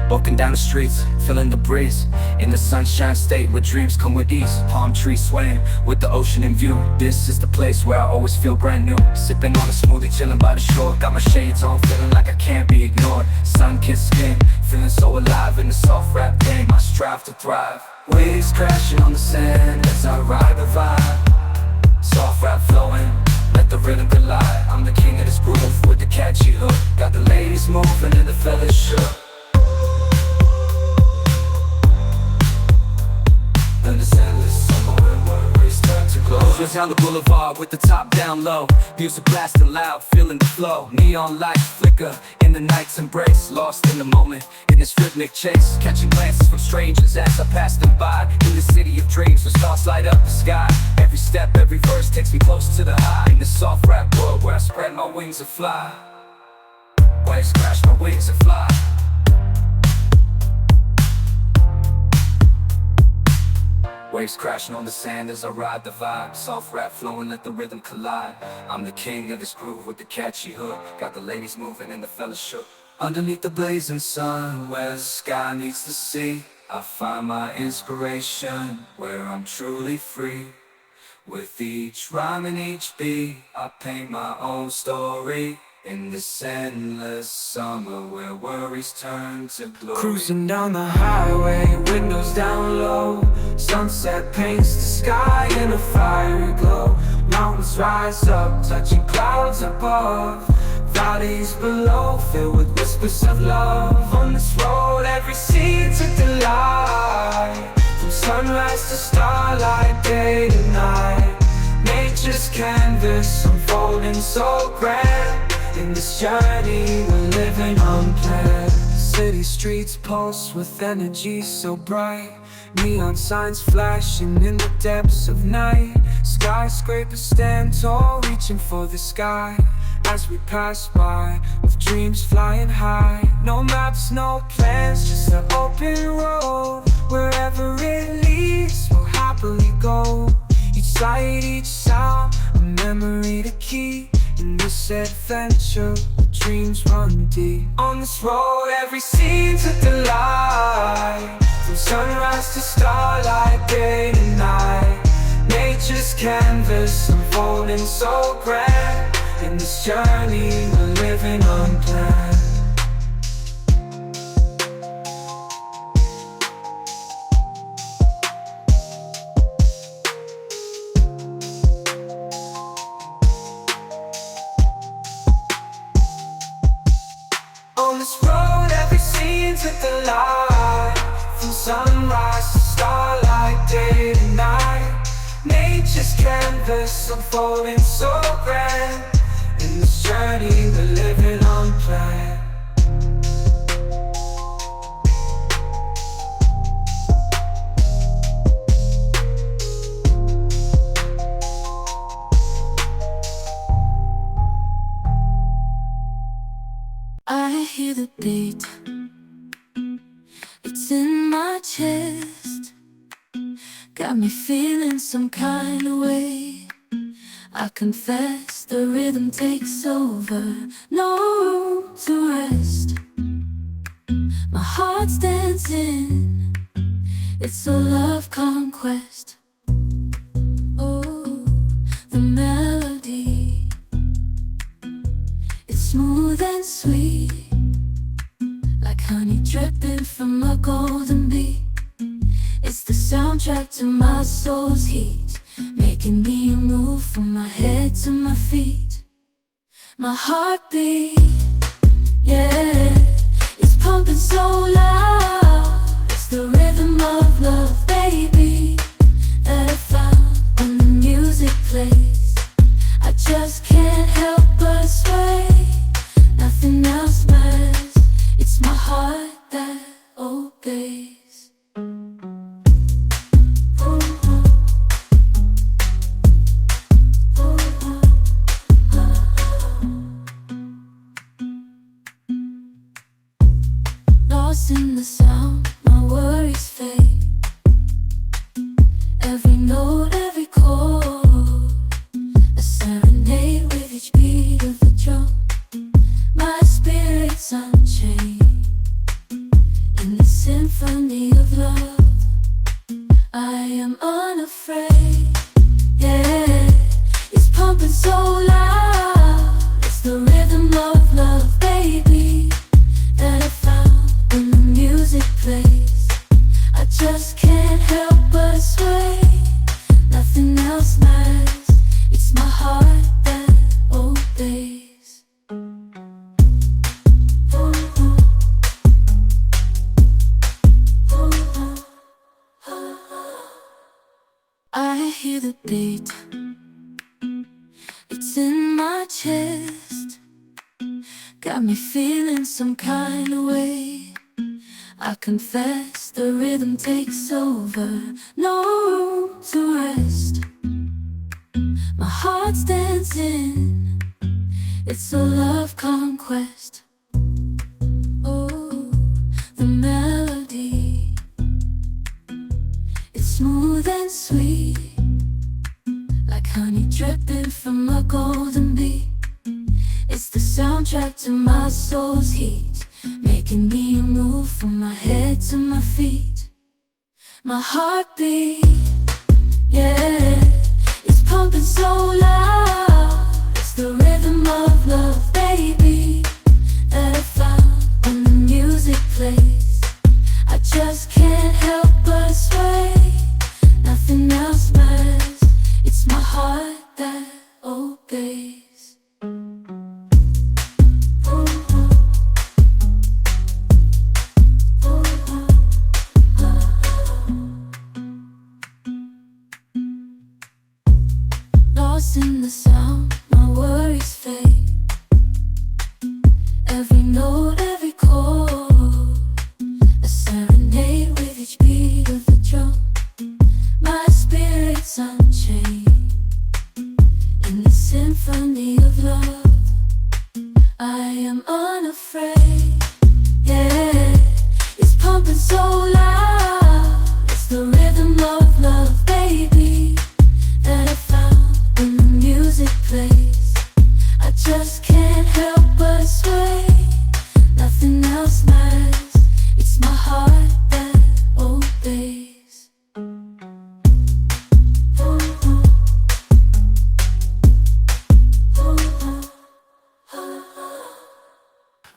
Walking down the streets, feeling the breeze, in the sunshine state where dreams come with ease. Palm trees swaying with the ocean in view. This is the place where I always feel brand new. Sipping on a smoothie, chilling by the shore. Got my shades on, feeling like I can't be ignored. Sun-kissed skin, feeling so alive in the soft rap game. I strive to thrive. Waves crashing on the sand as I ride the vibe. Soft rap flowing, let the rhythm collide. I'm the king of this groove with the catchy hook. Got the ladies moving and the fellas shook. And it's endless summer when worries turn to glow. Just down the boulevard with the top down low. Music blasting loud, feeling the flow. Neon lights flicker in the night's embrace. Lost in the moment, in this rhythmic chase. Catching glances from strangers as I pass them by. In the city of dreams where stars light up the sky. Every step, every verse takes me close to the high. In the soft rap world where I spread my wings and fly. Waves crash, my wings and fly. Waves crashing on the sand as I ride the vibe. Soft rap flowing, let the rhythm collide. I'm the king of this groove with the catchy hook. Got the ladies moving and the fellas shook. Underneath the blazing sun, where the sky meets the sea, I find my inspiration, where I'm truly free. With each rhyme and each beat, I paint my own story. In this endless summer where worries turn to glory. Cruising down the highway, windows down low. Sunset paints the sky in a fiery glow. Mountains rise up, touching clouds above. Valleys below, filled with whispers of love. On this road, every scene's a delight. From sunrise to starlight, day to night. Nature's canvas unfolding so grand. In this journey we're living unplanned. City streets pulse with energy so bright. Neon signs flashing in the depths of night. Skyscrapers stand tall, reaching for the sky. As we pass by, with dreams flying high. No maps, no plans, just an open road. Wherever it leads, we'll happily go. Each sight, each sound, a memory to keep. In this adventure, dreams run deep. On this road, every scene's a delight. From sunrise to starlight, day to night. Nature's canvas unfolding so grand. In this journey, we're living unplanned. On this road, every scene's a delight. From sunrise to starlight, day to night. Nature's canvas unfolding so grand. In this journey, we're living unplanned. I hear the beat, it's in my chest. Got me feeling some kind of way. I confess the rhythm takes over, no room to rest. My heart's dancing, it's a love conquest. Oh, the melody, it's smooth and sweet, like honey dripping from a golden bee. It's the soundtrack to my soul's heat, making me move from my head to my feet. My heartbeat, yeah, it's pumping so loud. It's the rhythm of love, baby, that I found when the music plays. I just can't help but sway. Nothing else matters, it's my heart that obeys. Lost in the sound, my worries fade. Every note, every chord, a serenade with each beat of the drum. My spirit's unchained. In symphony of love. I am unafraid, yeah. It's pumping so loud. It's the rhythm of love, baby, that I found when the music plays. I just can't help but sway. Nothing else matters. It's my heart that obeys. I hear the beat. It's in my chest. Got me feeling some kind of way. I confess the rhythm takes over. No room to rest. My heart's dancing. It's a love conquest. Oh, the melody. It's smooth and sweet, like honey dripping from a golden bee. It's the soundtrack to my soul's heat, making me move from my head to my feet. My heartbeat, yeah, it's pumping so loud. It's the rhythm of love, baby, that I found when the music plays. I just can't help but sway. Nothing else matters. It's my heart that obeys. Lost in the sound, my worries fade. Every note, every chord, a serenade with each beat of the drum. My spirit's unchained in the symphony of love. I am unafraid, yeah. It's pumping so loud. It's the rhythm of love, baby, that I found when the music plays. I just can't help but sway. Nothing else matters. It's my heart that obeys.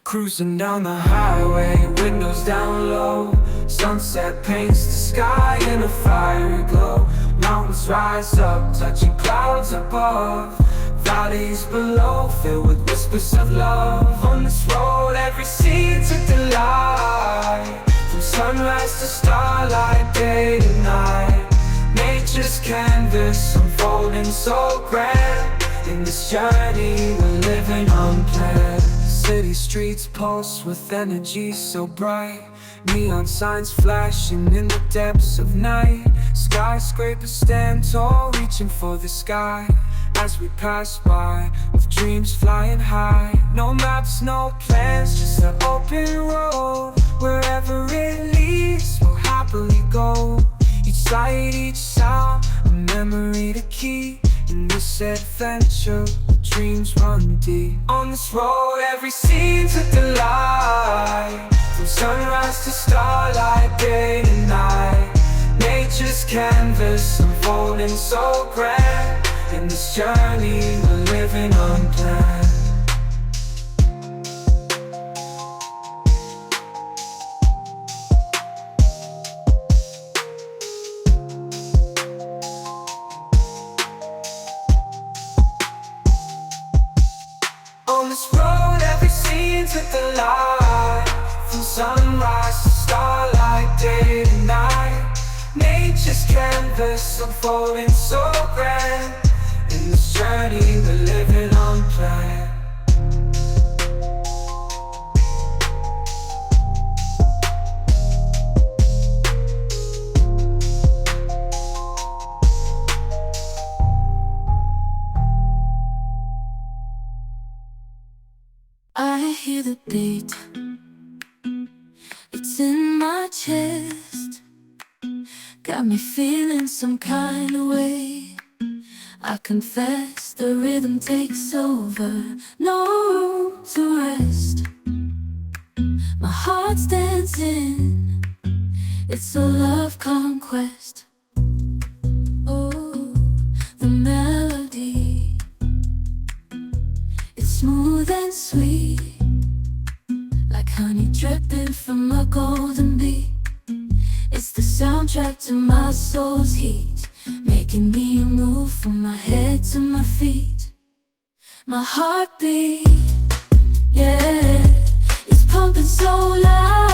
Cruising down the highway, windows down low. Sunset paints the sky in a fiery glow. Mountains rise up, touching clouds above. Valleys below, filled with whispers of love. On this road, every scene's a delight. From sunrise to starlight, day to night. Nature's canvas unfolding so grand. In this journey, we're living unplanned. City streets pulse with energy so bright. Neon signs flashing in the depths of night. Skyscrapers stand tall, reaching for the sky. As we pass by, with dreams flying high. No maps, no plans, just an open road. Wherever it leads, we'll happily go. Each sight, each sound, a memory to keep. In this adventure, dreams run deep. On this road, every scene's a delight. From sunrise to starlight, day to night. Nature's canvas unfolding so grand. In this journey, we're living unplanned. On this road, every scene's a delight. From sunrise to starlight, day to night. Nature's canvas unfolding so grand. In this journey, we're living unplanned. I hear the beat. It's in my chest. Got me feeling some kind of way. I confess the rhythm takes over. No room to rest. My heart's dancing. It's a love conquest. Oh, the melody, it's smooth and sweet, like honey dripping from a golden bee. It's the soundtrack to my soul's heat, making me move from my head to my feet. My heartbeat, yeah, it's pumping so loud.